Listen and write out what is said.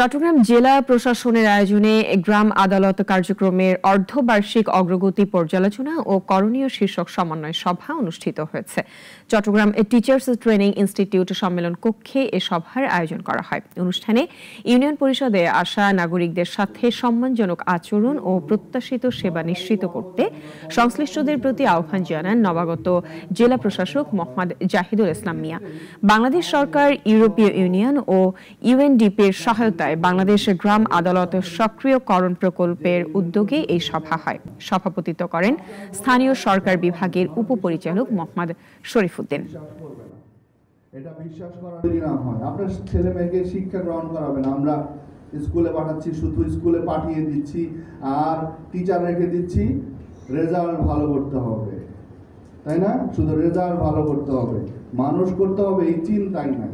চট্টগ্রাম জেলা প্রশাসনের আয়োজনে গ্রাম আদালত কার্যক্রমের অর্ধবার্ষিক অগ্রগতি পর্যালোচনা ও করণীয় শীর্ষক সমন্বয় সভা অনুষ্ঠিত হয়েছে। চট্টগ্রাম টিচার্স ট্রেনিং ইনস্টিটিউট সম্মেলন কক্ষে এ সভার আয়োজন করা হয়। অনুষ্ঠানে ইউনিয়ন পরিষদে আসা নাগরিকদের সাথে সম্মানজনক আচরণ ও প্রত্যাশিত সেবা নিশ্চিত করতে সংশ্লিষ্টদের প্রতি আহ্বান জানান নবাগত জেলা প্রশাসক মোহাম্মদ জাহিদুল ইসলাম মিয়া। বাংলাদেশ সরকার, ইউরোপীয় ইউনিয়ন ও ইউএনডিপির সহায়তায় বাংলাদেশ গ্রাম আদালত সক্রিয়করণ প্রকল্পের উদ্যোগে এই সভা হয়। সভাপতিত্ব করেন স্থানীয় সরকার বিভাগের উপপরিচালক মোহাম্মদ শরীফুদ্দিন। এটা বিশ্বাস করা যদি না হয়, আপনার ছেলে মেয়েকে শিক্ষা গ্রহণ করাবেন, আমরা স্কুলে পাঠাচ্ছি, শুধু স্কুলে পাঠিয়ে দিচ্ছি আর টিচার রেখে দিচ্ছি, রেজাল্ট ভালো করতে হবে, তাই না? শুধু রেজাল্ট ভালো করতে হবে, মানুষ করতে হবে, এই চিন্তাই নাই।